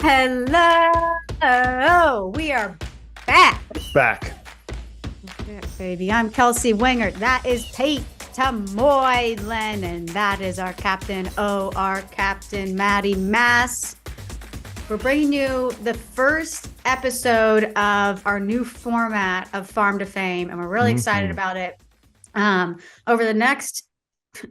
Hello, we are back. Yeah, baby. I'm Kelsey Wingert. That is Pete Moylan, and that is our captain, our captain, Maddie Mass. We're bringing you the first episode of our new format of Farm to Fame, and we're really excited about it. Over the next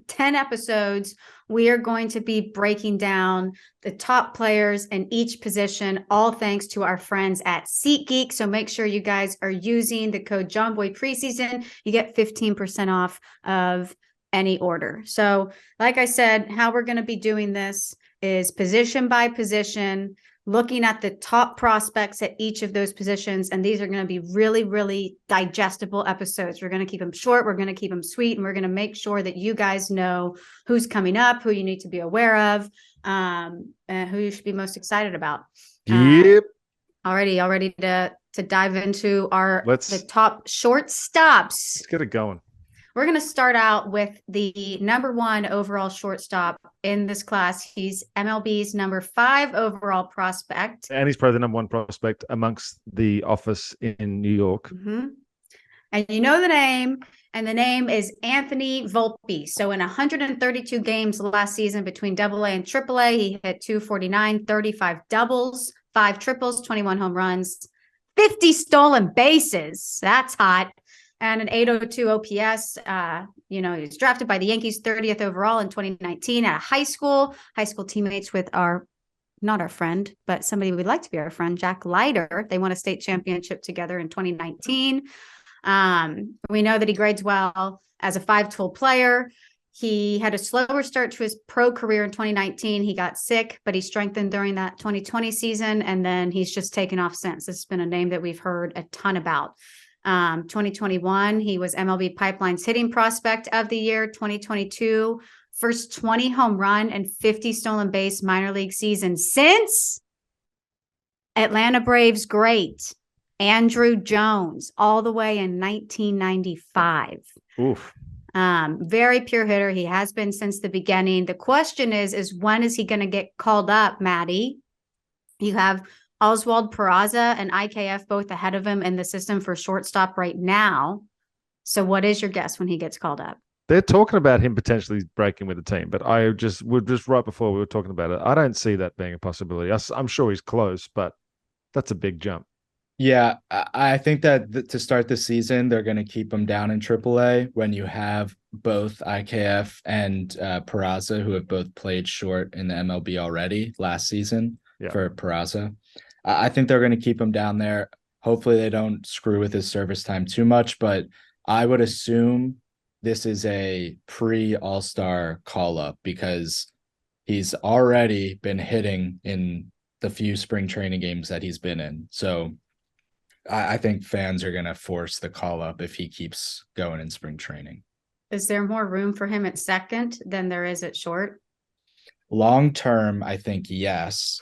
10 episodes, we are going to be breaking down the top players in each position, all thanks to our friends at SeatGeek. So make sure you guys are using the code Jomboy preseason. You get 15% off of any order. So like I said, how we're going to be doing this is position by position, looking at the top prospects at each of those positions. And these are going to be really, really digestible episodes. We're going to keep them short. We're going to keep them sweet. And we're going to make sure that you guys know who's coming up, who you need to be aware of, and who you should be most excited about. Yep. Already to dive into the top shortstops. Let's get it going. We're going to start out with the number 1 overall shortstop in this class. He's MLB's number 5 overall prospect. And he's probably the number 1 prospect amongst the office in New York. Mm-hmm. And you know the name, and the name is Anthony Volpe. So in 132 games last season between AA and AAA, he hit 249, 35 doubles, 5 triples, 21 home runs, 50 stolen bases. That's hot. And an 802 OPS. He was drafted by the Yankees 30th overall in 2019 at a high school teammates with not our friend, but somebody we'd like to be our friend, Jack Leiter. They won a state championship together in 2019. We know that he grades well as a 5-tool player. He had a slower start to his pro career in 2019. He got sick, but he strengthened during that 2020 season. And then he's just taken off since. This has been a name that we've heard a ton about. 2021, he was MLB Pipeline's hitting prospect of the year. 2022, first 20 home run and 50 stolen base minor league season since Atlanta Braves great Andrew Jones, all the way in 1995. Oof. Very pure hitter. He has been since the beginning. The question is when is he going to get called up, Maddie? You have Oswald Peraza and IKF both ahead of him in the system for shortstop right now. So what is your guess when he gets called up? They're talking about him potentially breaking with the team, but we're just right before we were talking about it. I don't see that being a possibility. I'm sure he's close, but that's a big jump. Yeah, I think that to start the season, they're going to keep him down in AAA when you have both IKF and Peraza, who have both played short in the MLB already last season for Peraza. I think they're going to keep him down there. Hopefully they don't screw with his service time too much, but I would assume this is a pre-All-Star call-up because he's already been hitting in the few spring training games that he's been in. So I think fans are going to force the call-up if he keeps going in spring training. Is there more room for him at second than there is at short? Long-term, I think yes.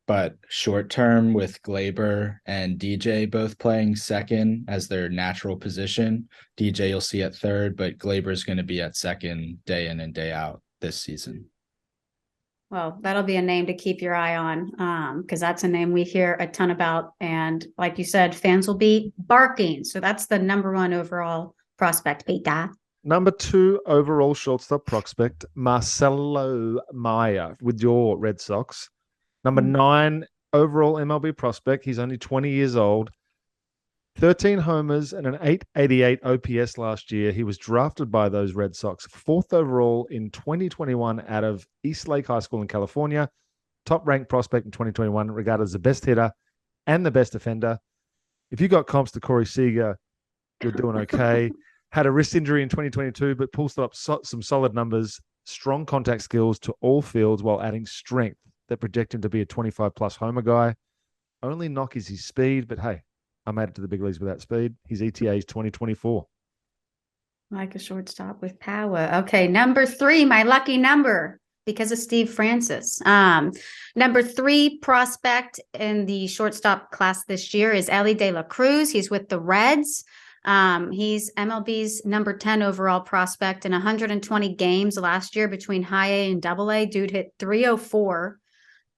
But short term with Glaber and DJ both playing second as their natural position. DJ you'll see at third, but Glaber's going to be at second day in and day out this season. Well, that'll be a name to keep your eye on because that's a name we hear a ton about. And like you said, fans will be barking. So that's the number 1 overall prospect, Peter. Number 2 overall shortstop prospect, Marcelo Meyer with your Red Sox. Number 9 overall MLB prospect. He's only 20 years old. 13 homers and an 888 OPS last year. He was drafted by those Red Sox 4th overall in 2021 out of East Lake High School in California. Top-ranked prospect in 2021, regarded as the best hitter and the best defender. If you got comps to Corey Seager, you're doing okay. Had a wrist injury in 2022, but pulls up some solid numbers, strong contact skills to all fields while adding strength that project him to be a 25-plus homer guy. Only knock is his speed, but hey, I made it to the big leagues with that speed. His ETA is 2024. Like a shortstop with power. Okay, number 3, my lucky number because of Steve Francis. Number 3 prospect in the shortstop class this year is Elly De La Cruz. He's with the Reds. He's MLB's number 10 overall prospect in 120 games last year between high A and double A. Dude hit 304,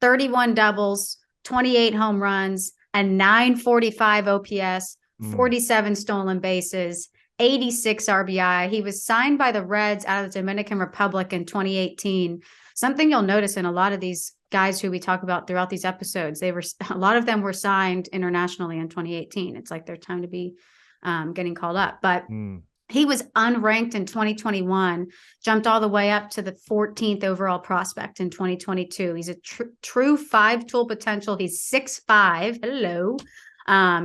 31 doubles, 28 home runs, a 945 OPS, 47 stolen bases, 86 RBI. He was signed by the Reds out of the Dominican Republic in 2018. Something you'll notice in a lot of these guys who we talk about throughout these episodes, a lot of them were signed internationally in 2018. It's like their time to be getting called up. But he was unranked in 2021, jumped all the way up to the 14th overall prospect in 2022. He's a true five-tool potential. He's 6'5". Hello.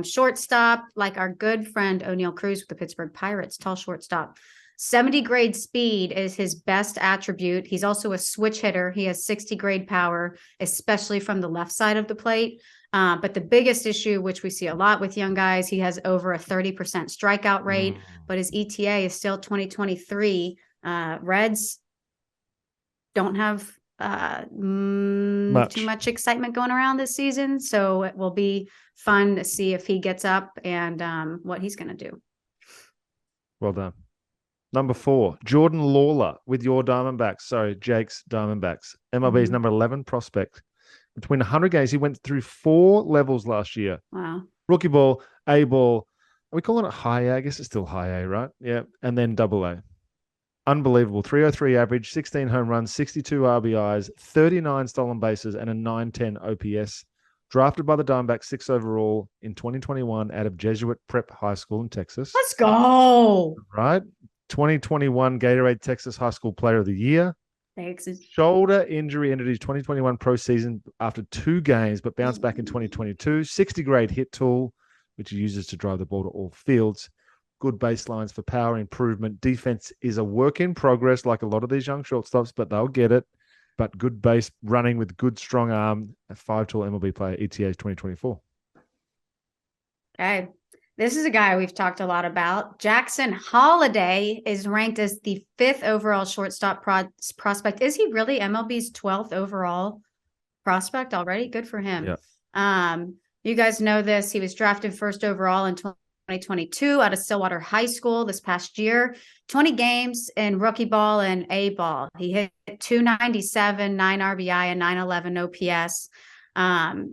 Shortstop, like our good friend O'Neal Cruz with the Pittsburgh Pirates, tall shortstop. 70 grade speed is his best attribute. He's also a switch hitter. He has 60 grade power, especially from the left side of the plate. But the biggest issue, which we see a lot with young guys, he has over a 30% strikeout rate, but his ETA is still 2023. Reds don't have too much excitement going around this season. So it will be fun to see if he gets up and what he's going to do. Well done. Number 4, Jordan Lawler with your Diamondbacks. Sorry, Jake's Diamondbacks. MLB's number 11 prospect. Between 100 games, he went through 4 levels last year. Wow. Rookie ball, A ball. Are we calling it high A? I guess it's still high A, right? Yeah. And then double A. Unbelievable. 303 average, 16 home runs, 62 RBIs, 39 stolen bases, and a 910 OPS. Drafted by the Diamondbacks 6 overall in 2021 out of Jesuit Prep High School in Texas. Let's go. Right? 2021 Gatorade Texas High School Player of the Year. Thanks. Shoulder injury ended his 2021 pro season after 2 games, but bounced back in 2022. 60 grade hit tool, which he uses to drive the ball to all fields. Good baselines for power improvement. Defense is a work in progress, like a lot of these young shortstops, but they'll get it. But good base running with good strong arm. A 5-tool MLB player, ETA is 2024. Okay. This is a guy we've talked a lot about. Jackson Holliday is ranked as the 5th overall shortstop prospect. Is he really MLB's 12th overall prospect already? Good for him. Yeah. You guys know this. He was drafted 1st overall in 2022 out of Stillwater High School this past year. 20 games in rookie ball and A ball. He hit 297, 9 RBI, and 911 OPS.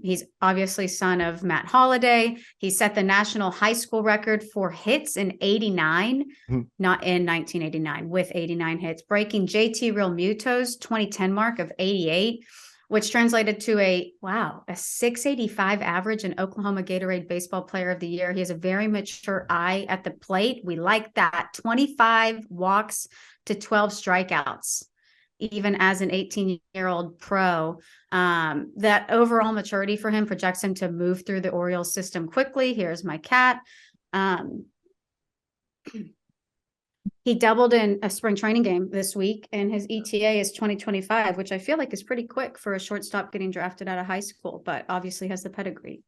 He's obviously son of Matt Holliday. He set the national high school record for hits in 89, not in 1989, with 89 hits, breaking JT Realmuto's 2010 mark of 88, which translated to a 685 average in Oklahoma Gatorade Baseball Player of the Year. He has a very mature eye at the plate. We like that. 25 walks to 12 strikeouts. Even as an 18-year-old pro, that overall maturity for him projects him to move through the Orioles system quickly. Here's my cat. He doubled in a spring training game this week, and his ETA is 2025, which I feel like is pretty quick for a shortstop getting drafted out of high school, but obviously has the pedigree.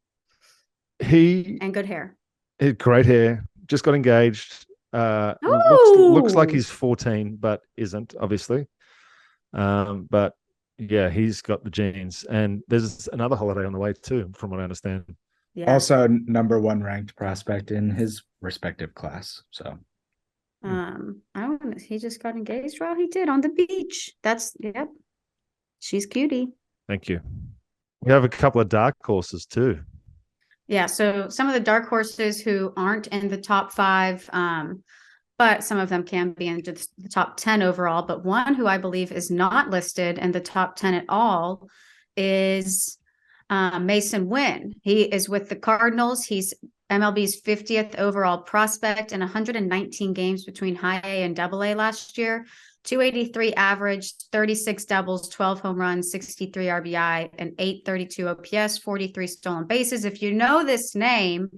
And good hair. Great hair. Just got engaged. Looks like he's 14, but isn't, obviously. But yeah, he's got the genes, and there's another Holiday on the way too, from what I understand. Yeah. Also, number 1 ranked prospect in his respective class. So, he just got engaged. Well, he did on the beach. Yep. She's cutie. Thank you. We have a couple of dark horses too. Yeah. So some of the dark horses who aren't in the top 5, but some of them can be in the top 10 overall. But one who I believe is not listed in the top 10 at all is Mason Wynn. He is with the Cardinals. He's MLB's 50th overall prospect in 119 games between high A and double A last year. 283 average, 36 doubles, 12 home runs, 63 RBI, and 832 OPS, 43 stolen bases. If you know this name,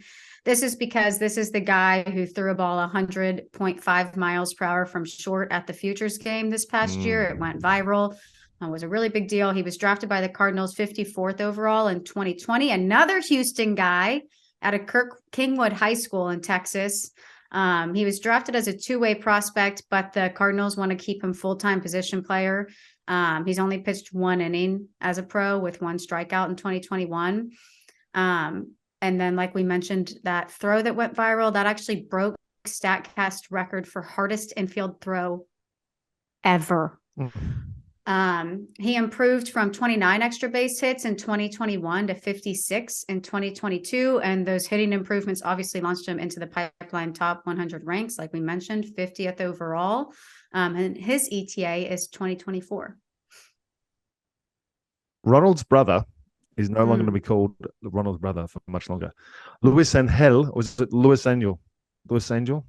this is because this is the guy who threw a ball 100.5 miles per hour from short at the Futures game this past year. It went viral. It was a really big deal. He was drafted by the Cardinals 54th overall in 2020. Another Houston guy out of Kingwood High School in Texas. He was drafted as a 2-way prospect, but the Cardinals want to keep him full-time position player. He's only pitched 1 inning as a pro with 1 strikeout in 2021. And then, like we mentioned, that throw that went viral, that actually broke StatCast record for hardest infield throw ever. He improved from 29 extra base hits in 2021 to 56 in 2022. And those hitting improvements obviously launched him into the Pipeline top 100 ranks, like we mentioned, 50th overall. And his ETA is 2024. Ronald's brother is no longer going to be called Ronald's brother for much longer. Luis Angel, or was it Luis Angel? Luis Angel?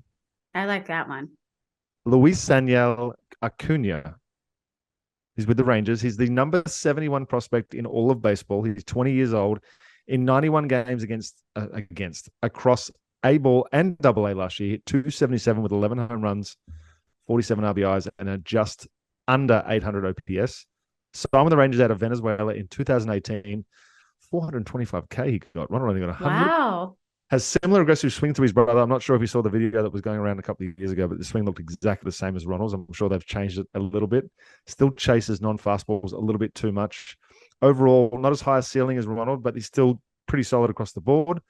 I like that one. Luis Angel Acuna. He's with the Rangers. He's the number 71 prospect in all of baseball. He's 20 years old. In 91 games across A ball and Double A last year, he hit 277 with 11 home runs, 47 RBIs, and a just under 800 OPS. Signed with the Rangers out of Venezuela in 2018. 425K he got. Ronald only got 100. Wow. Has similar aggressive swing to his brother. I'm not sure if you saw the video that was going around a couple of years ago, but the swing looked exactly the same as Ronald's. I'm sure they've changed it a little bit. Still chases non-fastballs a little bit too much. Overall, not as high a ceiling as Ronald, but he's still pretty solid across the board.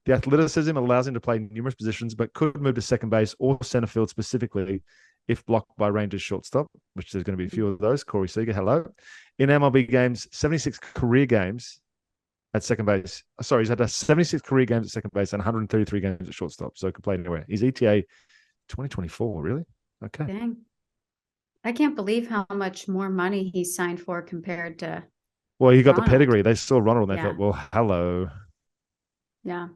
The athleticism allows him to play numerous positions, but could move to second base or center field specifically if blocked by Rangers shortstop, which there's going to be a few of those. Corey Seager, hello. In MLB games, 76 career games at second base. Sorry, he's had 76 career games at second base and 133 games at shortstop, so he could play anywhere. His ETA 2024, really? Okay. Dang. I can't believe how much more money he signed for compared to. Well, he got Ronald. the pedigree. They saw Ronald and they thought, well, hello. Yeah.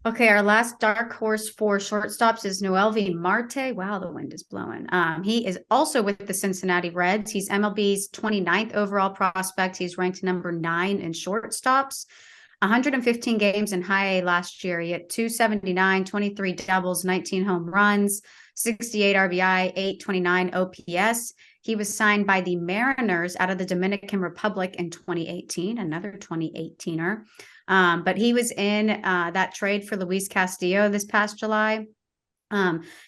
Okay, our last dark horse for shortstops is Noelvi Marte. Wow, the wind is blowing. He is also with the Cincinnati Reds. He's MLB's 29th overall prospect. He's ranked number 9 in shortstops. 115 games in high A last year. He had 279, 23 doubles, 19 home runs, 68 RBI, 829 OPS. He was signed by the Mariners out of the Dominican Republic in 2018, another 2018er. But he was in that trade for Luis Castillo this past July.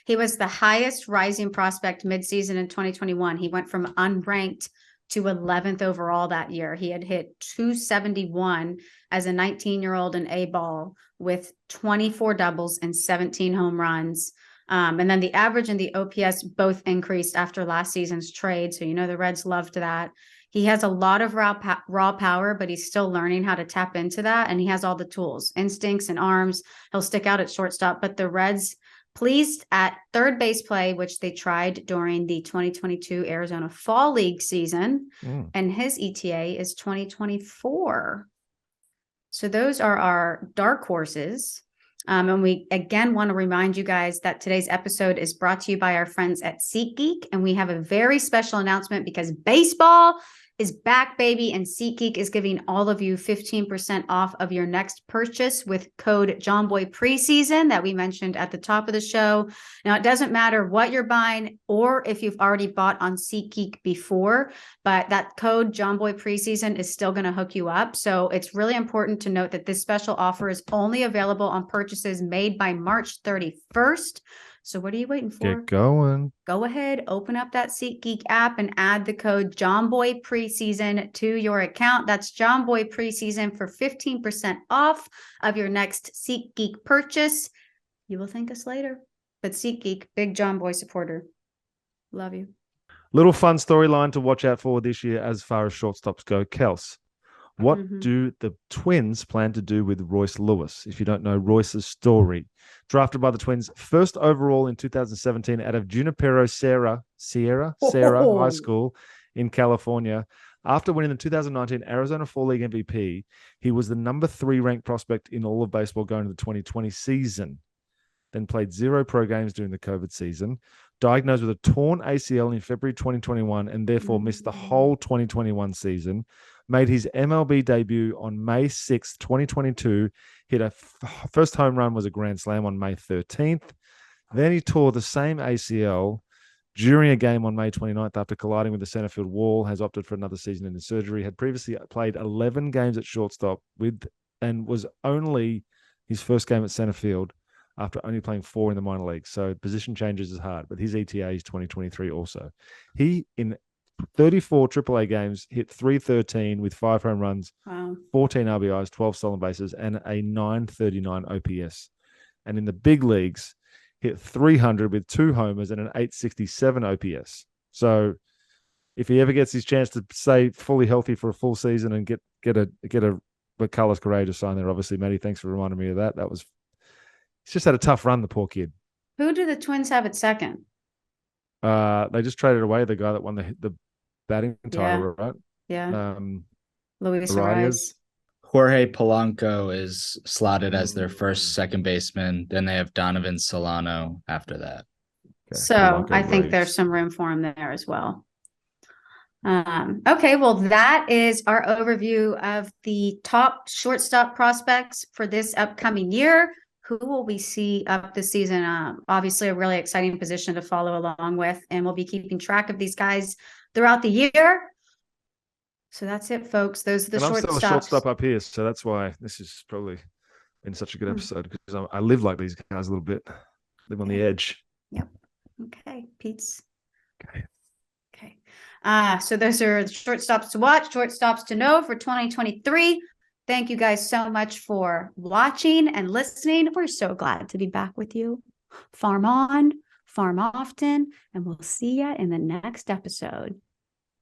He was the highest rising prospect midseason in 2021. He went from unranked to 11th overall that year. He had hit 271 as a 19-year-old in A-ball with 24 doubles and 17 home runs. And then the average and the OPS both increased after last season's trade. So, the Reds loved that. He has a lot of raw power, but he's still learning how to tap into that. And he has all the tools, instincts and arms. He'll stick out at shortstop, but the Reds pleased at third base play, which they tried during the 2022 Arizona Fall League season. And his ETA is 2024. So those are our dark horses. And we, again, want to remind you guys that today's episode is brought to you by our friends at SeatGeek. And we have a very special announcement because baseball is back, baby. And SeatGeek is giving all of you 15% off of your next purchase with code Jomboy preseason that we mentioned at the top of the show. Now, it doesn't matter what you're buying or if you've already bought on SeatGeek before, but that code Jomboy preseason is still going to hook you up. So it's really important to note that this special offer is only available on purchases made by March 31st. So what are you waiting for? Get going. Go ahead, open up that SeatGeek app and add the code Jomboy preseason to your account. That's Jomboy preseason for 15% off of your next SeatGeek purchase. You will thank us later. But SeatGeek, big Jomboy supporter. Love you. Little fun storyline to watch out for this year as far as shortstops go. Kels, what do the Twins plan to do with Royce Lewis? If you don't know Royce's story, drafted by the Twins first overall in 2017 out of Junipero Sierra High School in California. After winning the 2019 Arizona Fall League MVP, he was the number 3 ranked prospect in all of baseball going to the 2020 season. Then played 0 pro games during the COVID season, diagnosed with a torn ACL in February 2021, and therefore missed the whole 2021 season. Made his MLB debut on May 6th, 2022, hit a first home run was a grand slam on May 13th. Then he tore the same ACL during a game on May 29th after colliding with the center field wall, has opted for another season in the surgery, had previously played 11 games at shortstop and was only his first game at center field after only playing 4 in the minor leagues. So position changes is hard, but his ETA is 2023 also. He, in 34 AAA games, hit .313 with 5 home runs, 14 RBIs, 12 stolen bases, and a .939 OPS. And in the big leagues, hit .300 with 2 homers and an .867 OPS. So if he ever gets his chance to stay fully healthy for a full season and get a Carlos Correa to sign there, obviously, Matty, thanks for reminding me of that. He's just had a tough run, the poor kid. Who do the Twins have at second? They just traded away the guy that won the batting title, right? Yeah. Luis Arias. Arias. Jorge Polanco is slotted as their first second baseman. Then they have Donovan Solano after that. Okay. So Polanco I think Braves. there's some room for him there as well. Okay, well, that is our overview of the top shortstop prospects for this upcoming year. Who will we see up this season? Obviously, a really exciting position to follow along with, and we'll be keeping track of these guys throughout the year. So that's it, folks. Those are the I'm still a shortstops. shortstop up here, so that's why this has probably been such a good episode, because I live like these guys a little bit, live on the edge. Yep. Okay, Pete's. Okay. So those are the shortstops to watch, shortstops to know for 2023. Thank you guys so much for watching and listening. We're so glad to be back with you. Farm on, farm often, and we'll see you in the next episode.